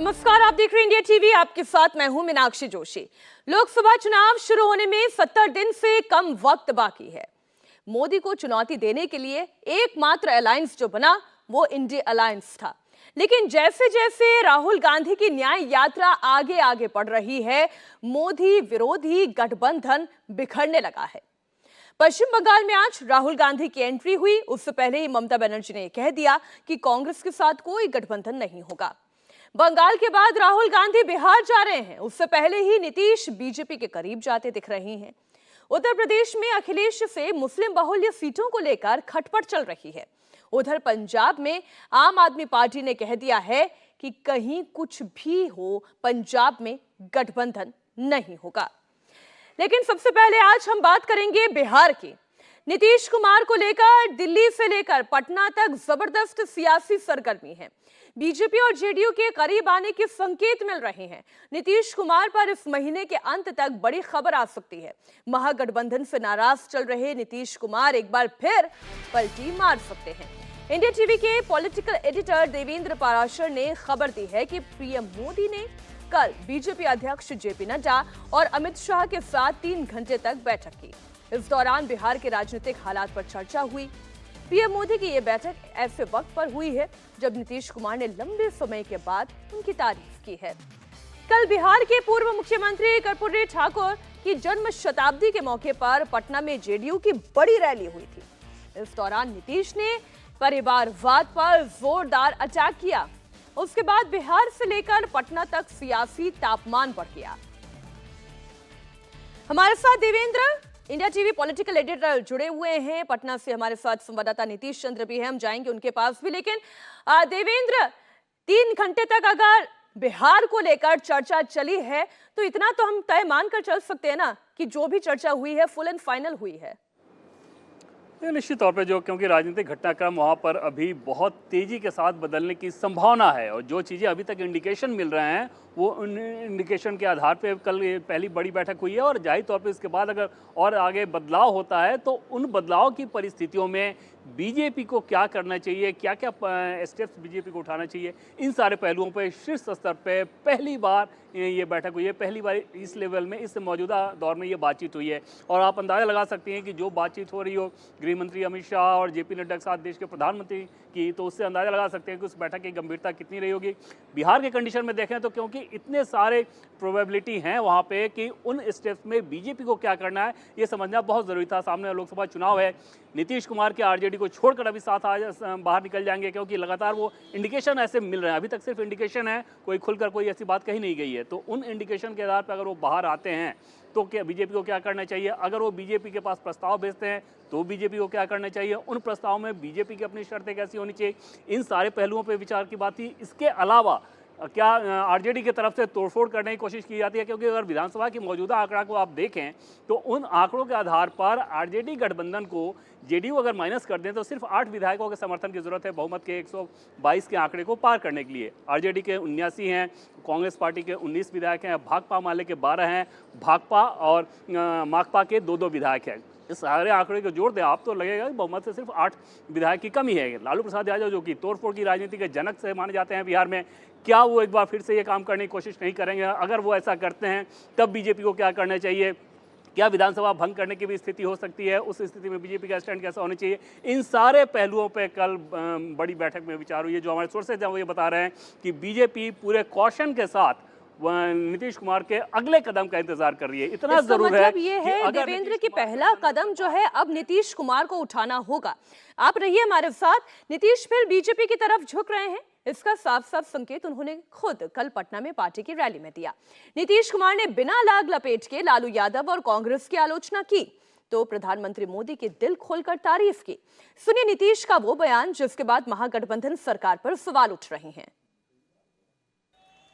नमस्कार, आप देख रहे हैं इंडिया टीवी। आपके साथ मैं हूं मीनाक्षी जोशी। लोकसभा चुनाव शुरू होने में 70 दिन से कम वक्त बाकी है। मोदी को चुनौती देने के लिए एकमात्र अलायंस जो बना वो इंडिया अलायंस था। लेकिन जैसे जैसे राहुल गांधी की न्याय यात्रा आगे आगे बढ़ रही है, मोदी विरोधी गठबंधन बिखरने लगा है। पश्चिम बंगाल में आज राहुल गांधी की एंट्री हुई। उससे पहले ही ममता बनर्जी ने कह दिया कि कांग्रेस के साथ कोई गठबंधन नहीं होगा। बंगाल के बाद राहुल गांधी बिहार जा रहे हैं। उससे पहले ही नीतीश बीजेपी के करीब जाते दिख रहे हैं। उत्तर प्रदेश में अखिलेश से मुस्लिम बहुल्य सीटों को लेकर खटपट चल रही है। उधर पंजाब में आम आदमी पार्टी ने कह दिया है कि कहीं कुछ भी हो, पंजाब में गठबंधन नहीं होगा। लेकिन सबसे पहले आज हम बात करेंगे बिहार की। नीतीश कुमार को लेकर दिल्ली से लेकर पटना तक जबरदस्त सियासी सरगर्मी है। बीजेपी और जेडीयू के करीब आने के संकेत मिल रहे हैं। नीतीश कुमार पर इस महीने के अंत तक बड़ी खबर आ सकती है। महागठबंधन से नाराज चल रहे नीतीश कुमार एक बार फिर पलटी मार सकते हैं। इंडिया टीवी के पॉलिटिकल एडिटर देवेंद्र पाराशर ने खबर दी है कि पीएम मोदी ने कल बीजेपी अध्यक्ष जेपी नड्डा और अमित शाह के साथ 3 घंटे तक बैठक की। इस दौरान बिहार के राजनीतिक हालात पर चर्चा हुई। पीएम मोदी की यह बैठक ऐसे वक्त पर हुई है जब नीतीश कुमार ने लंबे समय के बाद उनकी तारीफ की है। कल बिहार के पूर्व मुख्यमंत्री कर्पूरी ठाकुर की जन्म शताब्दी के मौके पर पटना में जेडीयू की बड़ी रैली हुई थी। इस दौरान नीतीश ने परिवारवाद पर जोरदार अटैक किया। उसके बाद बिहार से लेकर पटना तक सियासी तापमान बढ़ गया। हमारे साथ Devendra, India TV political editor जुड़े हुए हैं। पटना से हमारे साथ संवाददाता नीतीश चंद्र भी हैं, हम जाएंगे उनके पास भी। लेकिन देवेंद्र, 3 घंटे तक अगर बिहार को लेकर चर्चा चली है तो इतना तो हम तय मानकर चल सकते हैं ना कि जो भी चर्चा हुई है फुल एंड फाइनल हुई है। निश्चित तौर पे क्योंकि राजनीतिक घटनाक्रम वहाँ पर अभी बहुत तेज़ी के साथ बदलने की संभावना है और जो चीज़ें अभी तक इंडिकेशन मिल रहे हैं वो उन इंडिकेशन के आधार पे कल पहली बड़ी बैठक हुई है और जाहिर तौर पे इसके बाद अगर और आगे बदलाव होता है तो उन बदलाव की परिस्थितियों में बीजेपी को क्या करना चाहिए, क्या क्या स्टेप्स बीजेपी को उठाना चाहिए, इन सारे पहलुओं पर शीर्ष स्तर पर पहली बार ये बैठक हुई है। पहली बार इस लेवल में, इस मौजूदा दौर में ये बातचीत हुई है और आप अंदाज़ा लगा सकते हैं कि जो बातचीत हो रही हो गृह मंत्री अमित शाह और जेपी नड्डा के साथ देश के प्रधानमंत्री की, तो उससे अंदाज़ा लगा सकते हैं कि उस बैठक की गंभीरता कितनी रही होगी। बिहार के कंडीशन में देखें तो क्योंकि इतने सारे प्रोबेबिलिटी हैं वहाँ पे कि उन स्टेप्स में बीजेपी को क्या करना है ये समझना बहुत ज़रूरी था। सामने लोकसभा चुनाव है, नीतीश कुमार के आरजेडी को छोड़कर अभी साथ आज बाहर निकल जाएंगे क्योंकि लगातार वो इंडिकेशन ऐसे मिल रहे हैं। अभी तक सिर्फ इंडिकेशन है, कोई खुलकर कोई ऐसी बात कही नहीं गई है। तो उन इंडिकेशन के आधार पर अगर वो बाहर आते हैं तो क्या बीजेपी को क्या करना चाहिए, अगर वो बीजेपी के पास प्रस्ताव भेजते हैं तो बीजेपी को क्या करना चाहिए, उन प्रस्ताव में बीजेपी की अपनी शर्तें कैसी होनी चाहिए, इन सारे पहलुओं पर विचार की बात थी। इसके अलावा क्या आरजेडी की तरफ से तोड़फोड़ करने की कोशिश की जाती है, क्योंकि अगर विधानसभा की मौजूदा आंकड़ा को आप देखें तो उन आंकड़ों के आधार पर आरजेडी गठबंधन को जेडीयू अगर माइनस कर दें तो सिर्फ 8 विधायकों के समर्थन की जरूरत है बहुमत के 122 के आंकड़े को पार करने के लिए। आरजेडी के 79 हैं, कांग्रेस पार्टी के 19 विधायक हैं, भाकपा माले के 12 हैं, भाकपा और माकपा के 2-2 विधायक हैं। इस सारे आंकड़े को जोड़ दें आप तो लगेगा कि बहुमत से सिर्फ 8 विधायक की कमी है। लालू प्रसाद यादव जो कि तोड़फोड़ की राजनीति के जनक से माने जाते हैं बिहार में, क्या वो एक बार फिर से ये काम करने की कोशिश नहीं करेंगे? अगर वो ऐसा करते हैं तब बीजेपी को क्या करना चाहिए, क्या विधानसभा भंग करने की भी स्थिति हो सकती है, उस स्थिति में बीजेपी का स्टैंड कैसा होना चाहिए, इन सारे पहलुओं पे कल बड़ी बैठक में विचार हुई है। जो हमारे सोर्सेज हैं वो ये बता रहे हैं कि बीजेपी पूरे कॉशन के साथ नीतीश कुमार के अगले कदम का इंतजार कर रही है। इतना जरूर है, मतलब ये है देवेंद्र की पहला कदम जो है अब नीतीश कुमार को उठाना होगा। आप रहिए हमारे साथ। नीतीश फिर बीजेपी की तरफ झुक रहे हैं, इसका साफ साफ संकेत उन्होंने खुद कल पटना में पार्टी की रैली में दिया। नीतीश कुमार ने बिना लाग लपेट के लालू यादव और कांग्रेस की आलोचना की तो प्रधानमंत्री मोदी की दिल खोलकर तारीफ की। सुनिए नीतीश का वो बयान जिसके बाद महागठबंधन सरकार पर सवाल उठ रहे हैं।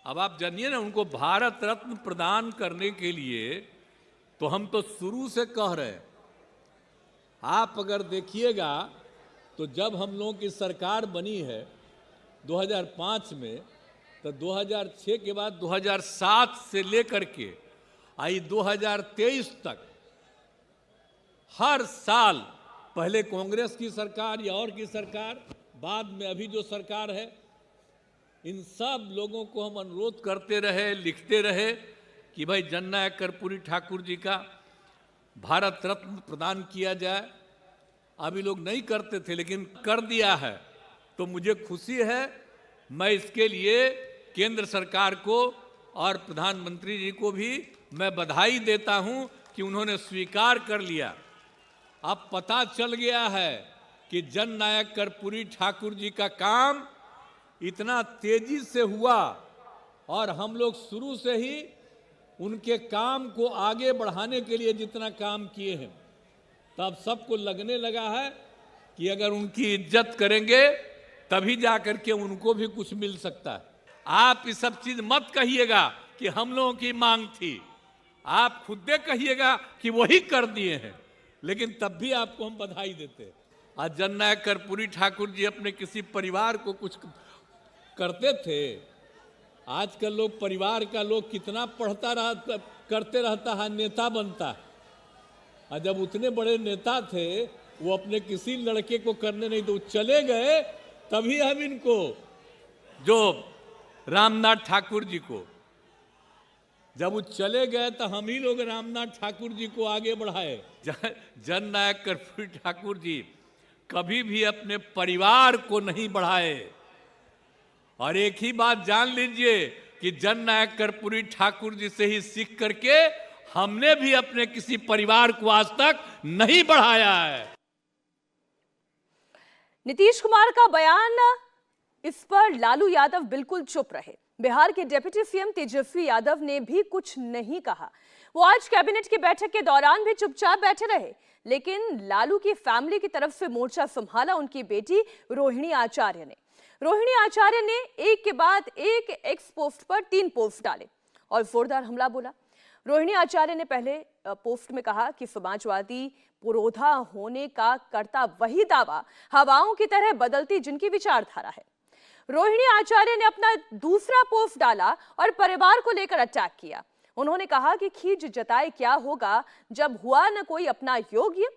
अब आप जानिए ना, उनको भारत रत्न प्रदान करने के लिए तो हम तो शुरू से कह रहे हैं। आप अगर देखिएगा तो जब हम लोगों की सरकार बनी है 2005 में, तो 2006 के बाद 2007 से लेकर के आई 2023 तक हर साल पहले कांग्रेस की सरकार या और की सरकार, बाद में अभी जो सरकार है, इन सब लोगों को हम अनुरोध करते रहे, लिखते रहे कि भाई जननायक कर्पूरी ठाकुर जी का भारत रत्न प्रदान किया जाए। अभी लोग नहीं करते थे लेकिन कर दिया है, तो मुझे खुशी है। मैं इसके लिए केंद्र सरकार को और प्रधानमंत्री जी को भी मैं बधाई देता हूं कि उन्होंने स्वीकार कर लिया। अब पता चल गया है कि जननायक कर्पूरी ठाकुर जी का काम इतना तेजी से हुआ और हम लोग शुरू से ही उनके काम को आगे बढ़ाने के लिए जितना काम किए हैं, तब सबको लगने लगा है कि अगर उनकी इज्जत करेंगे तभी जाकर के उनको भी कुछ मिल सकता है। आप ये सब चीज मत कहिएगा कि हम लोगों की मांग थी, आप खुद कहिएगा कि वही कर दिए हैं, लेकिन तब भी आपको हम बधाई देते। आज जननायक कर्पूरी ठाकुर जी अपने किसी परिवार को कुछ करते थे। आजकल लोग परिवार का लोग कितना करते रहता है, नेता बनता है। और जब उतने बड़े नेता थे वो अपने किसी लड़के को करने नहीं, तो चले गए, तभी हम इनको, जो रामनाथ ठाकुर जी को, जब वो चले गए तो हम ही लोग रामनाथ ठाकुर जी को आगे बढ़ाए। जननायक कर्पूरी ठाकुर जी कभी भी अपने परिवार को नहीं बढ़ाए। और एक ही बात जान लीजिए कि जननायक कर्पूरी ठाकुर जी से ही सीख करके हमने भी अपने किसी परिवार को आज तक नहीं बढ़ाया है। नीतीश कुमार का बयान, इस पर लालू यादव बिल्कुल चुप रहे। बिहार के डिप्टी सीएम तेजस्वी यादव ने भी कुछ नहीं कहा। वो आज कैबिनेट की बैठक के दौरान भी चुपचाप बैठे रहे, लेकिन लालू की फैमिली की तरफ से मोर्चा संभाला उनकी बेटी रोहिणी आचार्य ने। रोहिणी आचार्य ने एक के बाद एक एक्स पोस्ट पर 3 पोस्ट डाले और जोरदार हमला बोला। रोहिणी आचार्य ने पहले पोस्ट में कहा कि समाजवादी पुरोधा होने का करता वही दावा हवाओं की तरह बदलती जिनकी विचारधारा है। रोहिणी आचार्य ने अपना दूसरा पोस्ट डाला और परिवार को लेकर अटैक किया। उन्होंने कहा कि खींच जताए क्या होगा जब हुआ न कोई अपना योग्य।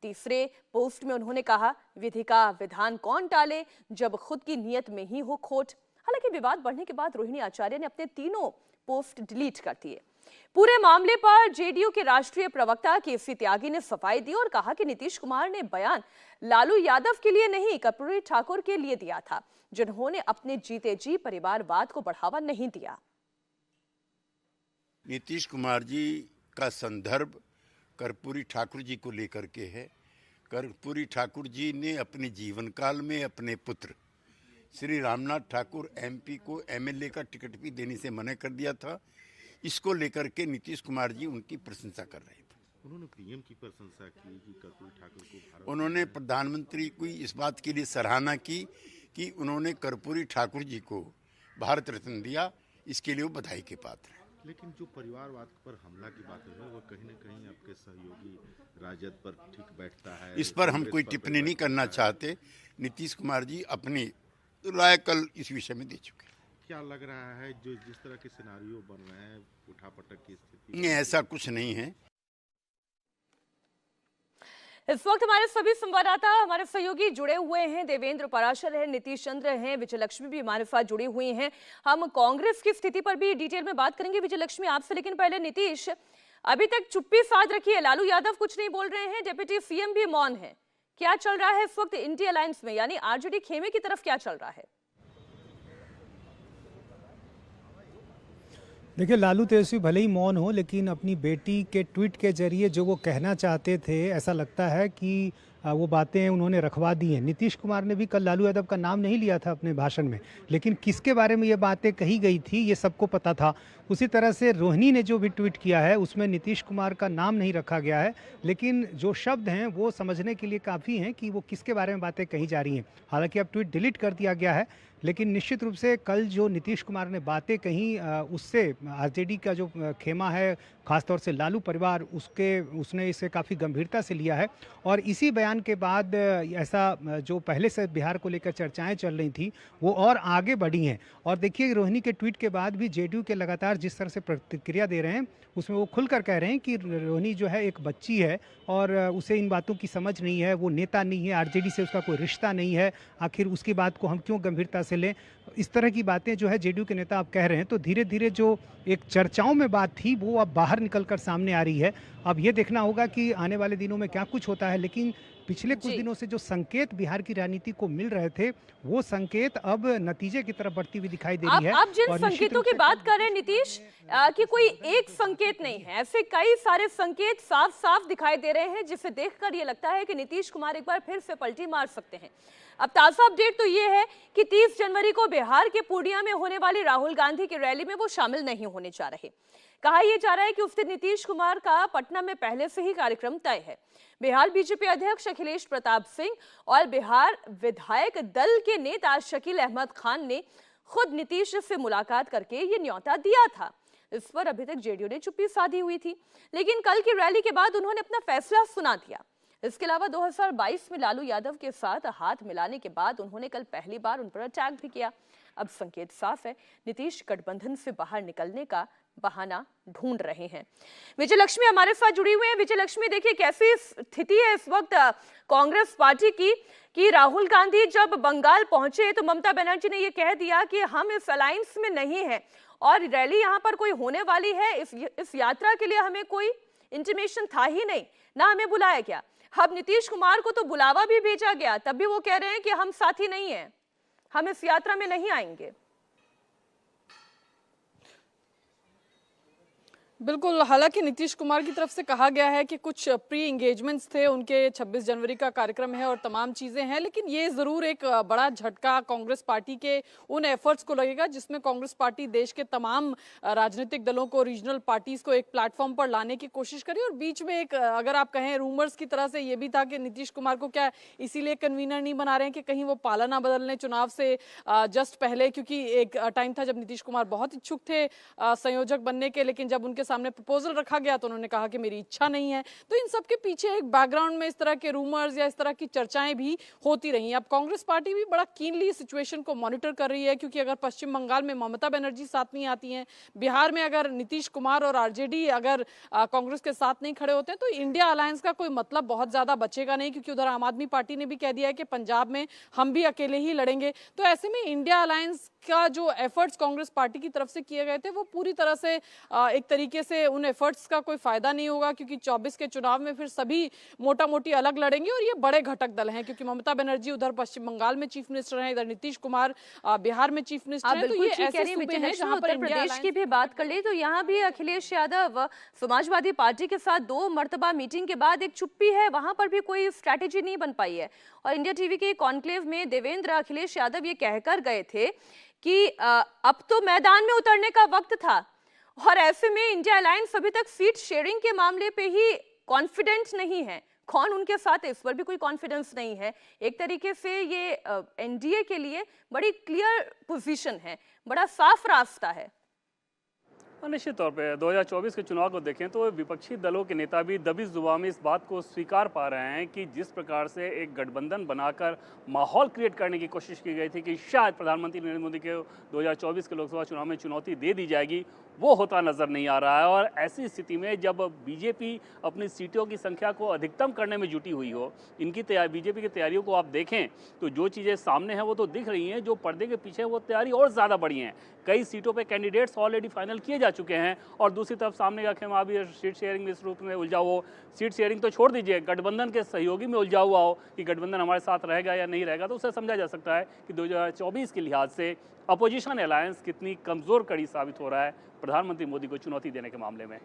तीसरे पोस्ट में उन्होंने कहा, विधि का विधान कौन टाले जब खुद की नियत में ही हो खोट। हालांकि विवाद बढ़ने के बाद रोहिणी आचार्य ने अपने तीनों पोस्ट डिलीट कर दिए। पूरे मामले पर जेडीयू के राष्ट्रीय प्रवक्ता केसी त्यागी ने सफाई दी और कहा कि नीतीश कुमार ने बयान लालू यादव के लिए नहीं, कर्पूरी ठाकुर के लिए दिया था, जिन्होंने अपने जीते जी परिवारवाद को बढ़ावा नहीं दिया। नीतीश कुमार जी का संदर्भ कर्पूरी ठाकुर जी को लेकर के है। कर्पूरी ठाकुर जी ने अपने जीवन काल में अपने पुत्र श्री रामनाथ ठाकुर एमपी को एमएलए का टिकट भी देने से मना कर दिया था। इसको लेकर के नीतीश कुमार जी उनकी प्रशंसा कर रहे थे। उन्होंने पीएम की प्रशंसा की कि कर्पूरी ठाकुर को उन्होंने प्रधानमंत्री की इस बात के लिए सराहना की कि उन्होंने कर्पूरी ठाकुर जी को भारत रत्न दिया। इसके लिए वो बधाई के पात्र हैं। लेकिन जो परिवारवाद पर हमला की बात है वो कहीं न कहीं आपके सहयोगी राजद पर ठीक बैठता है। इस पर हम कोई टिप्पणी नहीं करना चाहते। नीतीश कुमार जी अपनी राय कल इस विषय में दे चुके हैं। क्या लग रहा है जो जिस तरह के सिनारियो बन रहे हैं, उठापटक की स्थिति? नहीं, ऐसा कुछ नहीं है। इस वक्त हमारे सभी संवाददाता, हमारे सहयोगी जुड़े हुए हैं। देवेंद्र पराशर है, नीतीश चंद्र हैं, विजयलक्ष्मी भी हमारे साथ जुड़ी हुई हैं। हम कांग्रेस की स्थिति पर भी डिटेल में बात करेंगे विजयलक्ष्मी आपसे, लेकिन पहले नीतीश, अभी तक चुप्पी साध रखी है, लालू यादव कुछ नहीं बोल रहे हैं, डिप्टी सीएम भी मौन है। क्या चल रहा है इस वक्त इंडिया अलायंस में, यानी आरजेडी खेमे की तरफ क्या चल रहा है? देखिए, लालू तेजस्वी भले ही मौन हो, लेकिन अपनी बेटी के ट्वीट के जरिए जो वो कहना चाहते थे, ऐसा लगता है कि वो बातें उन्होंने रखवा दी हैं। नीतीश कुमार ने भी कल लालू यादव का नाम नहीं लिया था अपने भाषण में, लेकिन किसके बारे में ये बातें कही गई थी ये सबको पता था। उसी तरह से रोहिणी ने जो भी ट्वीट किया है उसमें नीतीश कुमार का नाम नहीं रखा गया है, लेकिन जो शब्द हैं वो समझने के लिए काफ़ी हैं कि वो किसके बारे में बातें कही जा रही हैं। हालांकि अब ट्वीट डिलीट कर दिया गया है, लेकिन निश्चित रूप से कल जो नीतीश कुमार ने बातें कही उससे आरजेडी का जो खेमा है, खासतौर से लालू परिवार, उसने इसे काफ़ी गंभीरता से लिया है और इसी बयान बयान के बाद ऐसा जो पहले से बिहार को लेकर चर्चाएं चल रही थी वो और आगे बढ़ी हैं। और देखिए रोहिणी के ट्वीट के बाद भी जेडीयू के लगातार जिस तरह से प्रतिक्रिया दे रहे हैं उसमें वो खुलकर कह रहे हैं कि रोहिणी जो है एक बच्ची है और उसे इन बातों की समझ नहीं है, वो नेता नहीं है, आरजेडी से उसका कोई रिश्ता नहीं है, आखिर उसकी बात को हम क्यों गंभीरता से लें। इस तरह की बातें जो है जेडीयू के नेता आप कह रहे हैं। तो धीरे धीरे जो एक चर्चाओं में बात थी वो अब बाहर निकलकर सामने आ रही है। अब ये देखना होगा कि आने वाले दिनों में क्या कुछ होता है। लेकिन पिछले कुछ दिनों से जो संकेत बिहार की राजनीति को मिल रहे थे वो संकेत अब नतीजे की तरफ बढ़ती हुई दिखाई दे रही है। आप जिन संकेतों की बात कर रहे हैं नीतीश, कि कोई एक संकेत नहीं है, ऐसे कई सारे संकेत साफ साफ दिखाई दे रहे हैं जिसे देखकर ये लगता है कि नीतीश कुमार एक बार फिर से पलटी मार सकते हैं। अब ताजा अपडेट तो ये है कि 30 जनवरी को बिहार के पूर्णिया में होने वाली राहुल गांधी की रैली में वो शामिल नहीं होने जा रहे। कहा यह जा रहा है कि उस दिन नीतीश कुमार का पटना में पहले से ही कार्यक्रम तय है। बिहार बीजेपी अध्यक्ष अखिलेश प्रताप सिंह और बिहार विधायक दल के नेता शकील अहमद खान ने खुद नीतीश से मुलाकात करके ये न्योता दिया था। इस पर अभी तक जेडीयू ने चुप्पी साधी हुई थी, लेकिन कल की रैली के बाद उन्होंने अपना फैसला सुना दिया। इसके अलावा 2022 में लालू यादव के साथ हाथ मिलाने के बाद उन्होंने कल पहली बार उन पर अटैक भी किया। अब संकेत साफ है, नीतीश गठबंधन से बाहर निकलने का बहाना ढूंढ रहे हैं। विजय लक्ष्मी हमारे साथ जुड़ी हुई हैं। विजय लक्ष्मी, देखिए कैसी स्थिति है इस वक्त कांग्रेस पार्टी की कि राहुल गांधी जब बंगाल पहुंचे तो ममता बनर्जी ने यह कह दिया कि हम इस अलायंस में नहीं हैं और रैली यहां पर कोई होने वाली है। इस यात्रा के लिए हमें कोई इंटीमेशन था ही नहीं, ना हमें बुलाया गया। अब नीतीश कुमार को तो बुलावा भी भेजा गया, तब भी वो कह रहे हैं कि हम साथी नहीं हैं, हम इस यात्रा में नहीं आएंगे। बिल्कुल, हालांकि नीतीश कुमार की तरफ से कहा गया है कि कुछ प्री एंगेजमेंट्स थे, उनके 26 जनवरी का कार्यक्रम है और तमाम चीज़ें हैं, लेकिन ये ज़रूर एक बड़ा झटका कांग्रेस पार्टी के उन एफर्ट्स को लगेगा जिसमें कांग्रेस पार्टी देश के तमाम राजनीतिक दलों को, रीजनल पार्टीज को एक प्लेटफॉर्म पर लाने की कोशिश करी। और बीच में एक, अगर आप कहें रूमर्स की तरह से ये भी था कि नीतीश कुमार को क्या इसीलिए कन्वीनर नहीं बना रहे हैं कि कहीं वो पाला ना बदल लें चुनाव से जस्ट पहले, क्योंकि एक टाइम था जब नीतीश कुमार बहुत इच्छुक थे संयोजक बनने के, लेकिन जब उनके सामने प्रपोजल रखा गया तो उन्होंने कहा कि मेरी इच्छा नहीं है। तो इन सब के पीछे एक बैकग्राउंड में इस तरह के रूमर्स या इस तरह की चर्चाएं भी होती रही। अब कांग्रेस पार्टी भी बड़ा कीनली सिचुएशन को मॉनिटर कर रही है, क्योंकि अगर पश्चिम बंगाल में ममता बनर्जी साथ नहीं आती हैं, बिहार में अगर नीतीश कुमार और आरजेडी अगर कांग्रेस के साथ नहीं खड़े होते हैं तो इंडिया अलायंस का कोई मतलब बहुत ज्यादा बचेगा नहीं, क्योंकि उधर आम आदमी पार्टी ने भी कह दिया है कि पंजाब में हम भी अकेले ही लड़ेंगे। तो ऐसे में इंडिया अलायंस का जो एफर्ट्स कांग्रेस पार्टी की तरफ से किए गए थे वो पूरी तरह से एक तरीके से उन एफर्ट्स का कोई फायदा नहीं होगा, क्योंकि 24 के चुनाव में फिर सभी मोटा मोटी अलग लड़ेंगे और ये बड़े घटक दल हैं, क्योंकि ममता बनर्जी उधर पश्चिम बंगाल में चीफ मिनिस्टर हैं, इधर नीतीश कुमार बिहार में चीफ मिनिस्टर हैं। तो ये ऐसे सूबे हैं जहां पर उत्तर प्रदेश की भी बात कर ले तो यहाँ भी अखिलेश यादव समाजवादी पार्टी के साथ 2 मर्तबा मीटिंग के बाद एक चुप्पी है, वहां पर भी कोई स्ट्रैटेजी नहीं बन पाई है। और इंडिया टीवी के कॉन्क्लेव में देवेंद्र अखिलेश यादव ये कहकर गए थे कि अब तो मैदान में उतरने का वक्त था, और ऐसे में इंडिया अलायंस अभी तक सीट शेयरिंग के मामले पे ही कॉन्फिडेंट नहीं है। कौन उनके साथ है इस पर भी कोई कॉन्फिडेंस नहीं है। एक तरीके से ये एनडीए के लिए बड़ी क्लियर पोजीशन है, बड़ा साफ रास्ता है। निश्चित तौर पे 2024 के चुनाव को देखें तो विपक्षी दलों के नेता भी दबी जुबान में इस बात को स्वीकार पा रहे हैं कि जिस प्रकार से एक गठबंधन बनाकर माहौल क्रिएट करने की कोशिश की गई थी कि शायद प्रधानमंत्री नरेंद्र मोदी के 2024 के लोकसभा चुनाव में चुनौती दे दी जाएगी, वो होता नजर नहीं आ रहा है। और ऐसी स्थिति में जब बीजेपी अपनी सीटों की संख्या को अधिकतम करने में जुटी हुई हो, इनकी बीजेपी की तैयारियों को आप देखें तो जो चीज़ें सामने हैं वो तो दिख रही हैं, जो पर्दे के पीछे वो तैयारी और ज़्यादा बढ़ी हैं। कई सीटों पे कैंडिडेट्स ऑलरेडी फाइनल किए जा चुके हैं और दूसरी तरफ सामने का खेमा भी सीट शेयरिंग में इस रूप में उलझा हो। सीट शेयरिंग तो छोड़ दीजिए, गठबंधन के सहयोगी में उलझा हुआ हो कि गठबंधन हमारे साथ रहेगा या नहीं रहेगा, तो उसे समझा जा सकता है कि 2024 के लिहाज से अपोजिशन अलायंस कितनी कमज़ोर कड़ी साबित हो रहा है प्रधानमंत्री मोदी को चुनौती देने के मामले में।